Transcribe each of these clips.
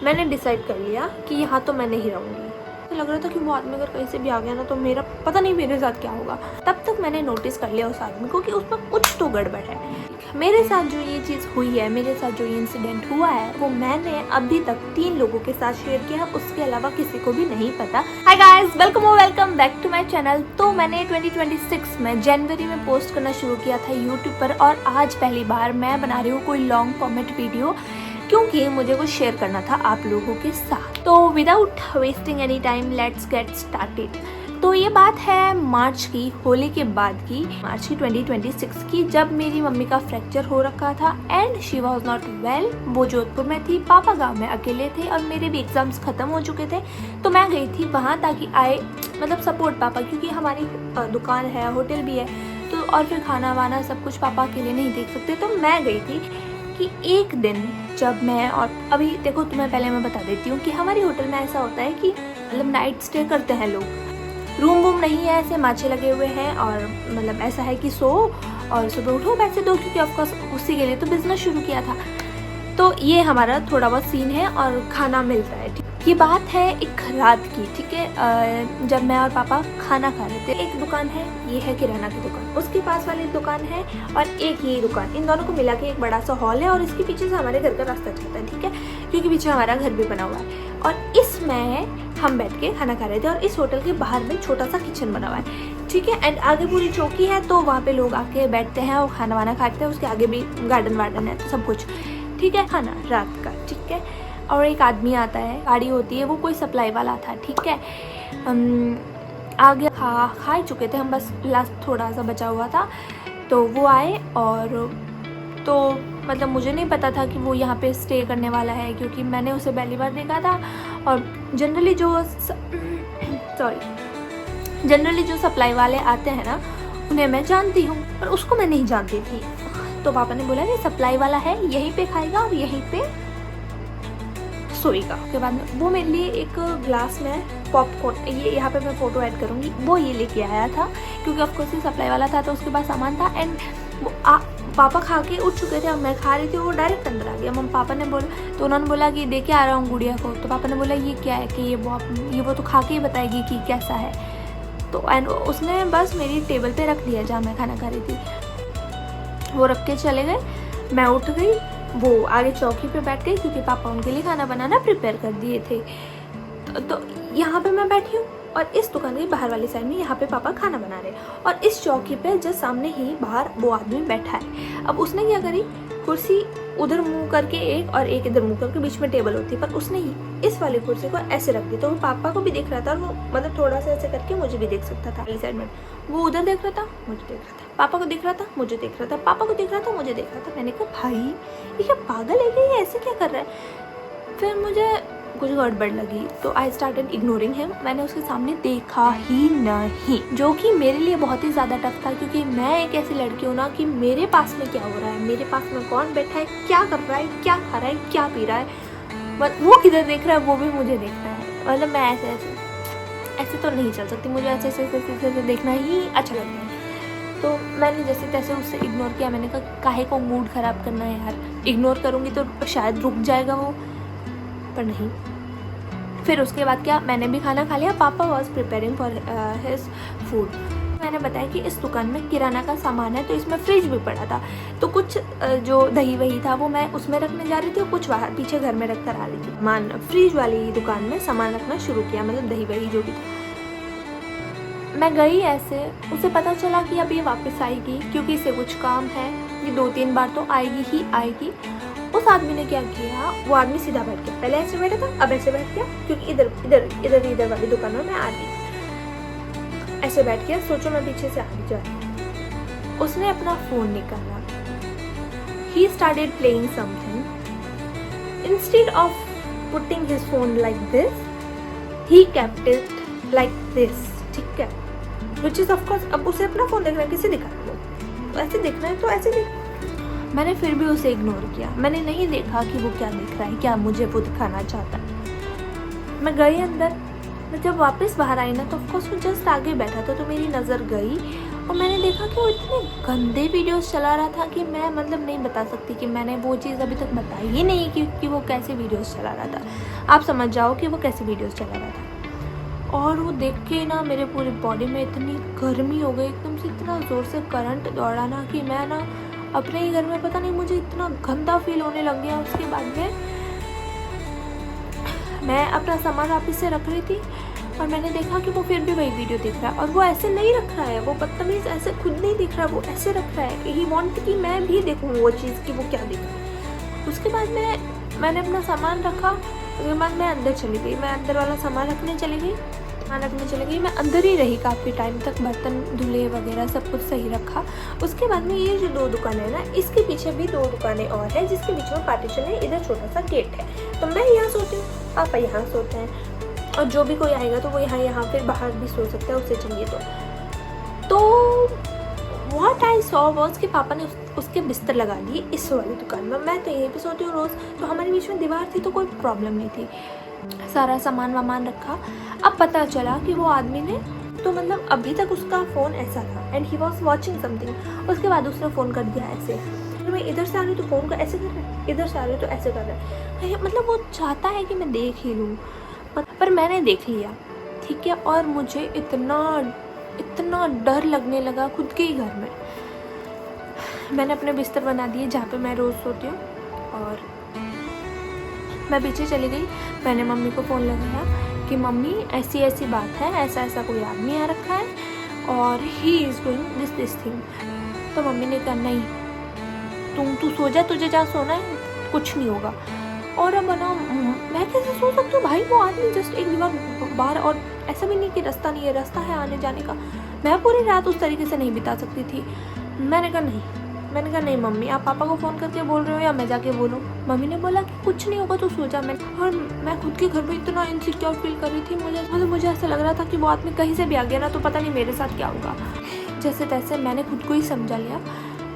मैंने डिसाइड कर लिया कि यहाँ तो मैं नहीं रहूँगी। तो लग रहा था कि वो आदमी अगर कहीं से भी आ गया ना तो मेरा पता नहीं मेरे साथ क्या होगा। तब तक मैंने नोटिस कर लिया उस आदमी को कि उस पर कुछ तो गड़बड़ है। मेरे साथ जो ये चीज़ हुई है, मेरे साथ जो ये इंसिडेंट हुआ है, वो मैंने अभी तक 3 लोगों के साथ शेयर किया, उसके अलावा किसी को भी नहीं पता। Hi guys, welcome back to my channel. तो मैंने 2026 में जनवरी में पोस्ट करना शुरू किया था यूट्यूब पर, और आज पहली बार मैं बना रही हूँ कोई लॉन्ग फॉर्मेट वीडियो, क्योंकि मुझे कुछ शेयर करना था आप लोगों के साथ। तो without wasting any time let's get started. तो ये बात है मार्च की, होली के बाद की, मार्च की 2026 की, जब मेरी मम्मी का फ्रैक्चर हो रखा था and she was not well. वो जोधपुर में थी, पापा गांव में अकेले थे और मेरे भी एग्जाम्स खत्म हो चुके थे। तो मैं गई थी वहाँ ताकि आए मतलब सपोर्ट पापा, क्योंकि हमारी दुकान है, होटल भी है, तो और फिर खाना वाना सब कुछ पापा अकेले नहीं देख सकते। तो मैं गई थी कि एक दिन जब मैं, और अभी देखो तुम्हें पहले मैं बता देती हूँ कि हमारी होटल में ऐसा होता है कि मतलब नाइट स्टे करते हैं लोग, रूम वूम नहीं है, ऐसे माछे लगे हुए हैं, और मतलब ऐसा है कि सो और सुबह उठो पैसे दो, क्योंकि ऑफकोर्स उसी के लिए तो बिजनेस शुरू किया था। तो ये हमारा थोड़ा बहुत सीन है और खाना मिलता है। ये बात है एक रात की, ठीक है, जब मैं और पापा खाना खा रहे थे। एक दुकान है, ये है किराना की दुकान, उसके पास वाली दुकान है, और एक ये दुकान, इन दोनों को मिला के एक बड़ा सा हॉल है, और इसके पीछे से हमारे घर का रास्ता जाता है, ठीक है, क्योंकि पीछे हमारा घर भी बना हुआ है। और इसमें हम बैठ के खाना खा रहे थे, और इस होटल के बाहर में छोटा सा किचन बना हुआ है, ठीक है, एंड आगे पूरी चौकी है, तो वहाँ पे लोग आके बैठते हैं और खाना वाना खाते हैं। उसके आगे भी गार्डन वार्डन है, तो सब कुछ ठीक है। खाना रात का, ठीक है, और एक आदमी आता है, गाड़ी होती है, वो कोई सप्लाई वाला था, ठीक है। आगे खा ही चुके थे हम, बस लास्ट थोड़ा सा बचा हुआ था। तो वो आए, और तो मतलब मुझे नहीं पता था कि वो यहाँ पे स्टे करने वाला है, क्योंकि मैंने उसे पहली बार देखा था, और जनरली जो सप्लाई वाले आते हैं ना, उन्हें मैं जानती हूँ, पर उसको मैं नहीं जानती थी। तो पापा ने बोला कि सप्लाई वाला है, यहीं पे खाएगा और यहीं पे सोएगा। उसके बाद में वो मेरे लिए एक ग्लास में पॉपकॉर्न, ये यहाँ पे मैं फोटो ऐड करूँगी, वो ये लेके आया था, क्योंकि ऑफकोर्स ये सप्लाई वाला था तो उसके पास सामान था। एंड वो पापा खा के उठ चुके थे, और मैं खा रही थी, वो डायरेक्ट अंदर आ गया। पापा ने बोला, तो उन्होंने बोला कि दे के आ रहा हूँ गुड़िया को। तो पापा ने बोला ये क्या है, कि ये वो तो खा के ही बताएगी कि कैसा है। तो एंड उसने बस मेरी टेबल पे रख दिया जहाँ मैं खाना खा रही थी, वो रख के चले गए। मैं उठ गई, वो आगे चौकी पे बैठ गई, क्योंकि पापा उनके लिए खाना बनाना प्रिपेयर कर दिए थे। तो यहाँ पे मैं बैठी हूँ, और इस दुकान के बाहर वाली साइड में यहाँ पे पापा खाना बना रहे हैं, और इस चौकी पे जस्ट सामने ही बाहर वो आदमी बैठा है। अब उसने क्या करी, कुर्सी उधर मुंह करके एक, और एक इधर मुंह करके, बीच में टेबल होती है, पर उसने ही इस वाली कुर्सी को ऐसे रख दी। तो वो पापा को भी देख रहा था, और वो मतलब थोड़ा सा ऐसे करके मुझे भी देख सकता था। साइड में वो उधर देख रहा था, मुझे देख रहा था, पापा को देख रहा था, मुझे देख रहा था, पापा को देख रहा था, मुझे देख रहा था। मैंने कहा भाई ये क्या पागल है, ये ऐसे क्या कर रहा है। फिर मुझे कुछ गड़बड़ लगी, तो आई स्टार्टेड इग्नोरिंग हिम। मैंने उसके सामने देखा ही नहीं, जो कि मेरे लिए बहुत ही ज़्यादा टफ था, क्योंकि मैं एक ऐसी लड़की हूँ ना कि मेरे पास में क्या हो रहा है, मेरे पास में कौन बैठा है, क्या कर रहा है, क्या खा रहा है, क्या पी रहा है, वो किधर देख रहा है, वो भी मुझे देखना है। मतलब मैं ऐसे तो नहीं चल सकती, मुझे ऐसे देखना ही अच्छा लगता है। तो मैंने जैसे तैसे उससे इग्नोर किया। मैंने कहा काहे को मूड ख़राब करना है यार, इग्नोर करूँगी तो शायद रुक जाएगा वो, पर नहीं। फिर उसके बाद क्या, मैंने भी खाना खा लिया, पापा was preparing for his food. मैंने बताया कि इस दुकान में किराना का सामान है, तो इसमें फ्रिज भी पड़ा था, तो कुछ जो दही वही था वो मैं उसमें रखने जा रही थी, और कुछ बाहर पीछे घर में रख कर आ रही थी। सामान फ्रिज वाली दुकान में सामान रखना शुरू किया, मतलब दही वही जो भी था। मैं गई ऐसे, उसे पता चला कि अब ये वापस आएगी, क्योंकि इसे कुछ काम है, ये 2-3 बार तो आएगी ही आएगी। उस आदमी ने क्या किया, वो आदमी सीधा बैठ गया, पहले ऐसे बैठा था, अब ऐसे बैठ गया, क्योंकि इधर वाली दुकान में मैं आ रही थी, ऐसे बैठ गया। सोचो मैं पीछे से आ रही जा रही। उसने अपना फोन निकाला, he started playing something. Instead of putting his phone like this, he kept it like this, ठीक है, विच इज ऑफकोर्स, अब उसे अपना फोन देखना है, किसे दिखा वो, तो ऐसे देखना है तो ऐसे देख। मैंने फिर भी उसे इग्नोर किया, मैंने नहीं देखा कि वो क्या देख रहा है, क्या मुझे वो दिखाना चाहता है। मैं गई अंदर, मैं जब वापस बाहर आई ना तो ऑफकोर्स वो जस्ट आगे बैठा था, तो मेरी नज़र गई और मैंने देखा कि वो इतने गंदे वीडियोस चला रहा था कि मैं मतलब नहीं बता सकती कि मैंने वो चीज़ अभी तक बताई ही नहीं कि वो कैसे वीडियोस चला रहा था। आप समझ जाओ कि वो कैसे वीडियोस चला रहा था। और वो देख के ना मेरे पूरी बॉडी में इतनी गर्मी हो गई, एकदम से इतना ज़ोर से करंट दौड़ा ना कि मैं ना अपने ही घर में पता नहीं मुझे इतना गंदा फील होने लग गया। उसके बाद में मैं अपना सामान वापस से रख रही थी और मैंने देखा कि वो फिर भी वही वीडियो देख रहा है, और वो ऐसे नहीं रख रहा है, वो बदतमीज़ ऐसे खुद नहीं दिख रहा, वो ऐसे रख रहा है। ही वांट कि मैं भी देखूँ वो चीज़ कि वो क्या देख रहा है। उसके बाद मैंने अपना सामान रखा, उसके बाद मैं अंदर चली गई, मैं अंदर वाला सामान रखने चली गई। मैं अंदर ही रही काफ़ी टाइम तक, बर्तन धुले वगैरह सब कुछ सही रखा। उसके बाद में ये जो 2 दुकानें हैं ना, इसके पीछे भी 2 दुकानें और हैं जिसके बीच में पार्टीशन है, इधर छोटा सा गेट है। तो मैं यहाँ सोती हूँ, पापा यहाँ सोते हैं, और जो भी कोई आएगा तो वो यहाँ फिर बाहर भी सो सकता है उससे चाहिए तो व्हाट आई सॉ वाज कि पापा ने उसके बिस्तर लगा दिए इस वाली दुकान में। मैं तो यहीं पे सोती हूँ रोज़, तो हमारे बीच में दीवार थी तो कोई प्रॉब्लम नहीं थी। सारा सामान वामान रखा। अब पता चला कि वो आदमी ने तो मतलब अभी तक उसका फ़ोन ऐसा था and he was watching something. उसके बाद उसने फ़ोन कर दिया ऐसे, तो मैं इधर से आ रही तो फ़ोन को ऐसे कर रहा है, इधर से आ रही तो ऐसे कर रहा है। मतलब वो चाहता है कि मैं देख ही लूँ, पर मैंने देख लिया, ठीक है। और मुझे इतना डर लगने लगा खुद के ही घर में। मैंने अपने बिस्तर बना दिए जहाँ पे मैं रोज़ सोती हूँ, और मैं पीछे चली गई। मैंने मम्मी को फ़ोन लगाया कि मम्मी ऐसी ऐसी बात है, ऐसा ऐसा कोई आदमी आ रखा है और he is doing this thing. तो मम्मी ने कहा नहीं, तू सो जा, तुझे जहाँ सोना है, कुछ नहीं होगा। और अब ना मैं कैसे सो सकती हूँ भाई, वो आदमी जस्ट एक दीवार बाहर, और ऐसा भी नहीं कि रास्ता नहीं है, रास्ता है आने जाने का। मैं पूरी रात उस तरीके से नहीं बिता सकती थी। मैंने कहा नहीं मम्मी, आप पापा को फ़ोन करके बोल रहे हो या मैं जाके बोलूँ? मम्मी ने बोला कि कुछ नहीं होगा, तो सो जा। मैं खुद के घर में इतना इनसिक्योर फील कर रही थी। मुझे ऐसा लग रहा था कि वो आदमी कहीं से भी आ गया ना तो पता नहीं मेरे साथ क्या होगा। जैसे तैसे मैंने खुद को ही समझा लिया।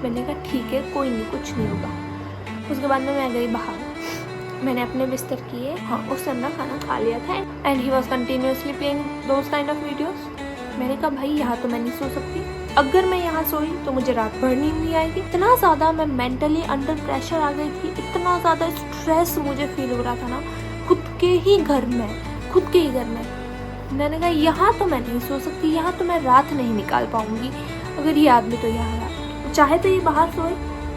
मैंने कहा ठीक है, कोई नहीं, कुछ नहीं होगा। उसके बाद में मैं गई बाहर, मैंने अपने बिस्तर किए। हाँ, उस टाइम ना खाना खा लिया था and he was continuously playing those kind of videos. मैंने कहा भाई यहाँ तो मैं नहीं सो सकती, अगर मैं यहाँ सोई तो मुझे रात भर नींद नहीं आएगी। इतना ज़्यादा मैं मेंटली अंडर प्रेशर आ गई थी, इतना ज़्यादा स्ट्रेस मुझे फील हो रहा था ना खुद के ही घर में। मैंने कहा यहाँ तो मैं नहीं सो सकती, यहाँ तो मैं रात नहीं निकाल पाऊँगी। अगर ये आदमी तो यहाँ चाहे तो ये बाहर सोए,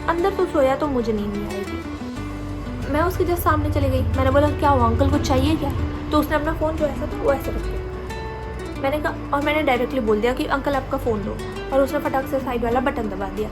अंदर तो सोया तो मुझे नींद नहीं आएगी। मैं उसके जस्ट सामने चली गई। मैंने बोला क्या हुआ अंकल, कुछ चाहिए क्या? तो उसने अपना फ़ोन जो ऐसा था वो ऐसे रख दिया। मैंने कहा, और मैंने डायरेक्टली बोल दिया कि अंकल आपका फ़ोन दो, और उसने फटाक से साइड वाला बटन दबा दिया।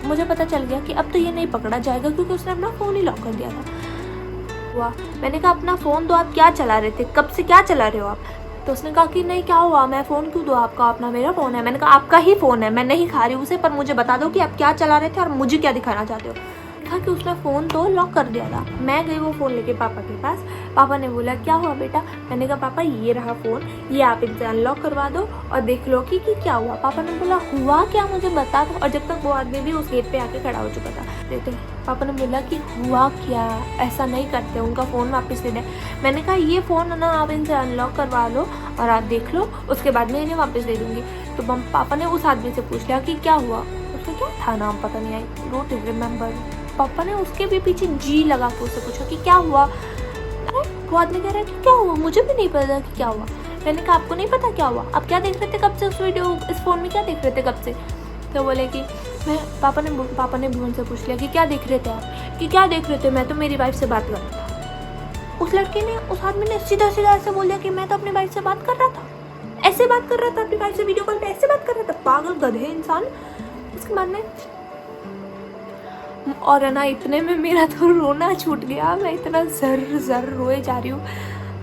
मुझे पता चल गया कि अब तो ये नहीं पकड़ा जाएगा क्योंकि उसने अपना फ़ोन ही लॉक कर दिया था। वाह, मैंने कहा अपना फ़ोन दो, आप क्या चला रहे थे, कब से क्या चला रहे हो आप? तो उसने कहा कि नहीं क्या हुआ, मैं फ़ोन क्यों दूँ आपका, अपना मेरा फ़ोन है। मैंने कहा आपका ही फ़ोन है, मैं नहीं खा रही उसे, पर मुझे बता दो कि आप क्या चला रहे थे और मुझे क्या दिखाना चाहते हो। कहा कि उसने फ़ोन तो लॉक कर दिया था। मैं गई वो फ़ोन लेके पापा के पास। पापा ने बोला क्या हुआ बेटा? मैंने कहा पापा ये रहा फ़ोन, ये आप इनसे अनलॉक करवा दो और देख लो कि क्या हुआ। पापा ने बोला हुआ क्या, मुझे बता दो। और जब तक वो आदमी भी उस गेट पे आके खड़ा हो चुका था। देते पापा ने बोला कि हुआ क्या, ऐसा नहीं करते, उनका फ़ोन वापस दे दें। मैंने कहा ये फ़ोन ना आप इनसे अनलॉक करवा लो और आप देख लो, उसके बाद मैं इन्हें वापस दे दूँगी। तो पापा ने उस आदमी से पूछ लिया कि क्या हुआ, उसका क्या था नाम पता नहीं, आई डोंट रिमेंबर। पापा ने उसके भी पीछे जी लगा के उससे पूछा कि क्या हुआ। अरे वो आदमी कह रहा है कि क्या हुआ, मुझे भी नहीं पता कि क्या हुआ। मैंने कहा आपको नहीं पता क्या हुआ, आप क्या देख रहे थे कब से, उस वीडियो इस फ़ोन में क्या देख रहे थे कब से? तो बोले कि पापा ने भुवन से पूछ लिया कि क्या देख रहे थे आप, कि क्या देख रहे थे? मैं तो मेरी वाइफ से बात कर रहा था। उस लड़के ने, उस आदमी ने सीधा ऐसे बोल दिया कि मैं तो अपनी वाइफ से बात कर रहा था, ऐसे बात कर रहा था अपनी वाइफ से, वीडियो कॉल पे ऐसे बात कर रहा था, पागल गधे इंसान। उसके बाद में और है ना, इतने में मेरा तो रोना छूट गया, मैं इतना ज़र रोए जा रही हूँ।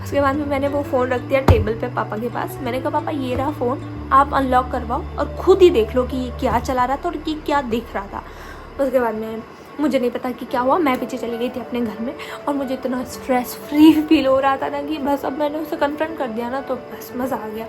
उसके बाद में मैंने वो फ़ोन रख दिया टेबल पे पापा के पास। मैंने कहा पापा ये रहा फ़ोन, आप अनलॉक करवाओ और ख़ुद ही देख लो कि ये क्या चला रहा था और ये क्या देख रहा था। उसके बाद में मुझे नहीं पता कि क्या हुआ, मैं पीछे चली गई थी अपने घर में और मुझे इतना स्ट्रेस फ्री फील हो रहा था ना कि बस अब मैंने उसे कन्फ्रंट कर दिया ना तो बस मज़ा आ गया।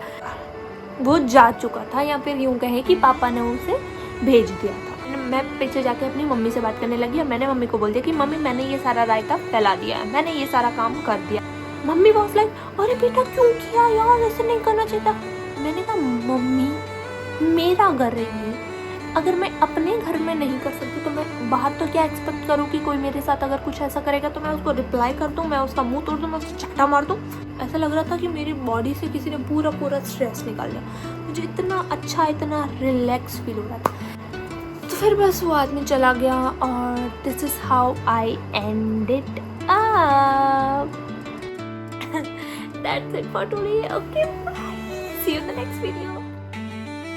वो जा चुका था, या फिर यूँ कहें कि पापा ने उसे भेज दिया था। मैं पीछे जाके अपनी मम्मी से बात करने लगी और मैंने मम्मी को बोल दिया कि मम्मी मैंने ये सारा रायता फैला दिया है, मैंने ये सारा काम कर दिया। मम्मी वॉज लाइक अरे बेटा क्यों किया यार, ऐसे नहीं करना चाहिए था। मैंने कहा मम्मी मेरा घर है ये, अगर मैं अपने घर में नहीं कर सकती तो मैं बाहर तो क्या एक्सपेक्ट करूँ कि कोई मेरे साथ अगर कुछ ऐसा करेगा तो मैं उसको रिप्लाई कर दूँ, मैं उसका मुंह तोड़ दूँ, मैं उसको चट्टा मार दूँ। ऐसा लग रहा था कि मेरी बॉडी से किसी ने पूरा स्ट्रेस निकाल दिया। मुझे इतना अच्छा, इतना रिलैक्स फील हो रहा था। तो फिर बस वो आदमी चला गया और this is how I and it up. That's it for today. Okay, bye. See you in the next video.